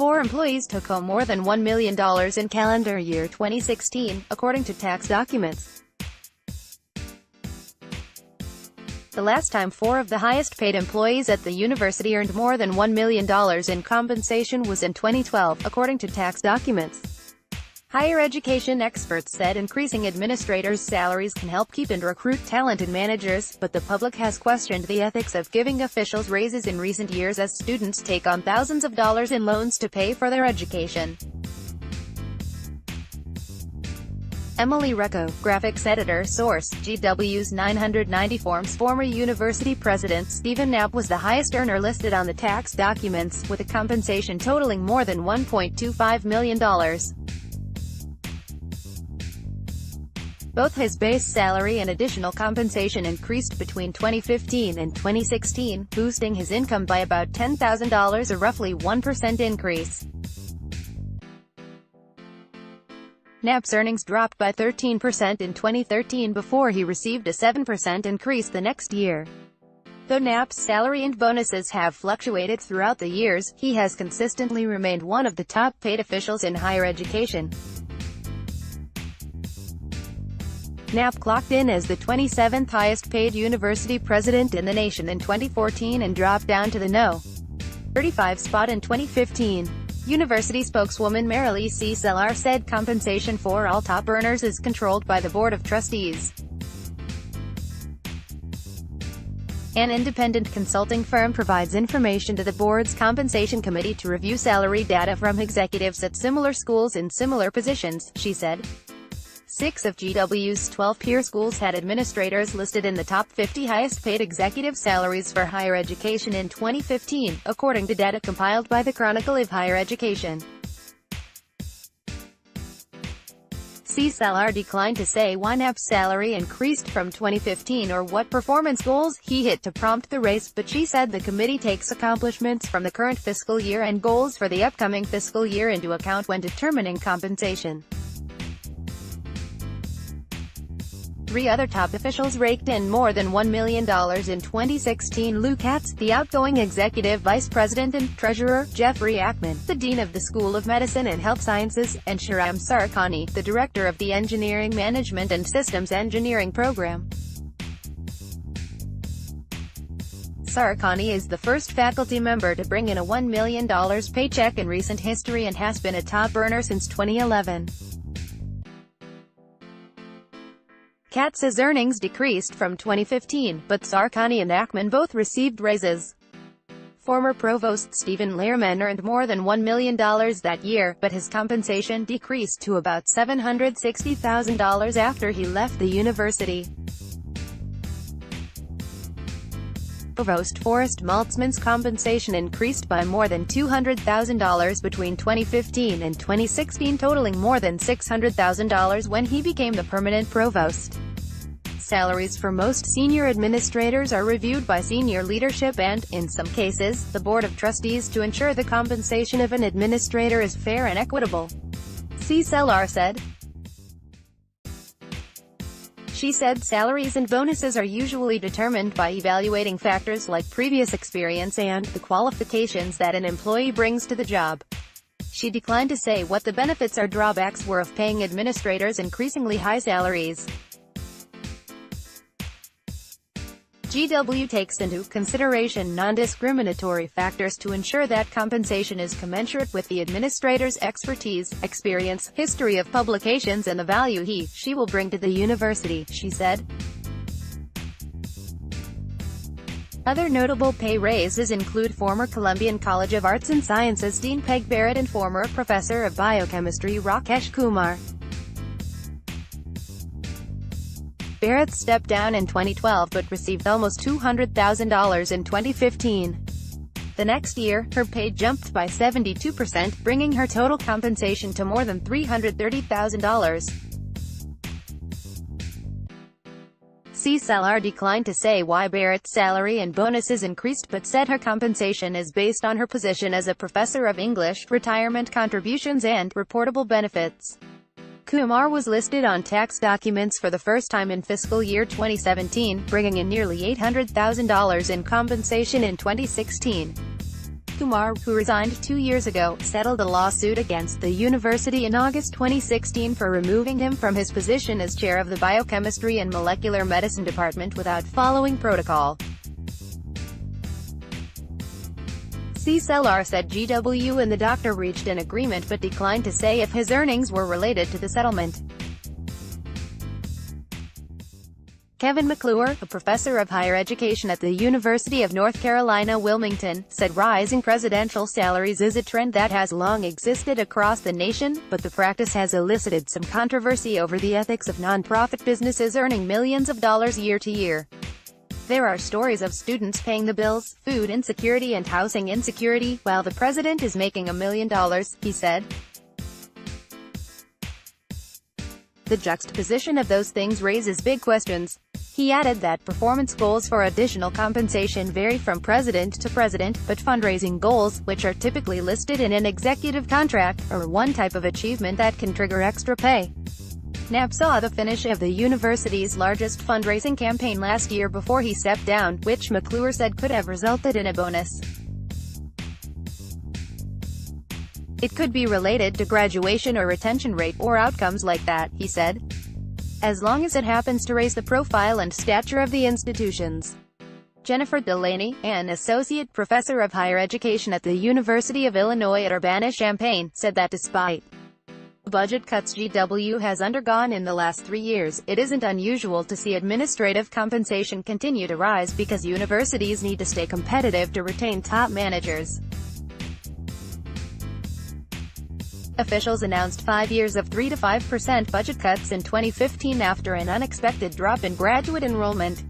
4 employees took home more than $1 million in calendar year 2016, according to tax documents. The last time 4 of the highest-paid employees at the university earned more than $1 million in compensation was in 2012, according to tax documents. Higher education experts said increasing administrators' salaries can help keep and recruit talented managers, but the public has questioned the ethics of giving officials raises in recent years as students take on thousands of dollars in loans to pay for their education. Emily Recco, graphics editor. Source: GW's 990 Forms. Former university president Stephen Knapp was the highest earner listed on the tax documents, with a compensation totaling more than $1.25 million. Both his base salary and additional compensation increased between 2015 and 2016, boosting his income by about $10,000, a roughly 1% increase. Knapp's earnings dropped by 13% in 2013 before he received a 7% increase the next year. Though Knapp's salary and bonuses have fluctuated throughout the years, he has consistently remained one of the top-paid officials in higher education. Knapp clocked in as the 27th highest-paid university president in the nation in 2014 and dropped down to the No. 35 spot in 2015. University spokeswoman Marilee C. Sellar said compensation for all top earners is controlled by the Board of Trustees. An independent consulting firm provides information to the board's compensation committee to review salary data from executives at similar schools in similar positions, she said. 6 of GW's 12 peer schools had administrators listed in the top 50 highest-paid executive salaries for higher education in 2015, according to data compiled by the Chronicle of Higher Education. C. Sellar declined to say why Knapp's salary increased from 2015 or what performance goals he hit to prompt the raise, but she said the committee takes accomplishments from the current fiscal year and goals for the upcoming fiscal year into account when determining compensation. 3 other top officials raked in more than $1 million in 2016. Lou Katz, the outgoing executive vice president and treasurer; Jeffrey Ackman, the dean of the School of Medicine and Health Sciences; and Shahram Sarkani, the director of the Engineering Management and Systems Engineering program. Sarkani is the first faculty member to bring in a $1 million paycheck in recent history and has been a top earner since 2011. Katz's earnings decreased from 2015, but Sarkani and Ackman both received raises. Former Provost Stephen Lehrman earned more than $1 million that year, but his compensation decreased to about $760,000 after he left the university. Provost Forrest Maltzman's compensation increased by more than $200,000 between 2015 and 2016, totaling more than $600,000 when he became the permanent provost. Salaries for most senior administrators are reviewed by senior leadership and, in some cases, the Board of Trustees to ensure the compensation of an administrator is fair and equitable, C. Sellar said. She said salaries and bonuses are usually determined by evaluating factors like previous experience and the qualifications that an employee brings to the job. She declined to say what the benefits or drawbacks were of paying administrators increasingly high salaries. GW takes into consideration non-discriminatory factors to ensure that compensation is commensurate with the administrator's expertise, experience, history of publications and the value she will bring to the university, she said. Other notable pay raises include former Columbian College of Arts and Sciences Dean Peg Barrett and former professor of biochemistry Rakesh Kumar. Barrett stepped down in 2012 but received almost $200,000 in 2015. The next year, her pay jumped by 72%, bringing her total compensation to more than $330,000. C. Sellar declined to say why Barrett's salary and bonuses increased but said her compensation is based on her position as a professor of English, retirement contributions and reportable benefits. Kumar was listed on tax documents for the first time in fiscal year 2017, bringing in nearly $800,000 in compensation in 2016. Kumar, who resigned 2 years ago, settled a lawsuit against the university in August 2016 for removing him from his position as chair of the Biochemistry and Molecular Medicine Department without following protocol. CSLR said GW and the doctor reached an agreement but declined to say if his earnings were related to the settlement. Kevin McClure, a professor of higher education at the University of North Carolina, Wilmington, said rising presidential salaries is a trend that has long existed across the nation, but the practice has elicited some controversy over the ethics of nonprofit businesses earning millions of dollars year to year. There are stories of students paying the bills, food insecurity and housing insecurity, while the president is making $1 million, he said. The juxtaposition of those things raises big questions. He added that performance goals for additional compensation vary from president to president, but fundraising goals, which are typically listed in an executive contract, are one type of achievement that can trigger extra pay. Knapp saw the finish of the university's largest fundraising campaign last year before he stepped down, which McClure said could have resulted in a bonus. It could be related to graduation or retention rate, or outcomes like that, he said. As long as it happens to raise the profile and stature of the institutions. Jennifer Delaney, an associate professor of higher education at the University of Illinois at Urbana-Champaign, said that despite budget cuts GW has undergone in the last 3 years, it isn't unusual to see administrative compensation continue to rise because universities need to stay competitive to retain top managers. Officials announced 5 years of 3 to 5% budget cuts in 2015 after an unexpected drop in graduate enrollment.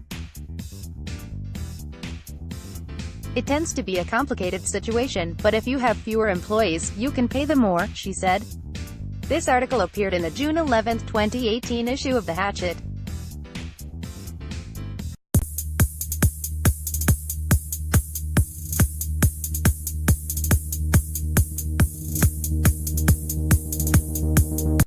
It tends to be a complicated situation, but if you have fewer employees, you can pay them more, she said. This article appeared in the June 11, 2018 issue of The Hatchet.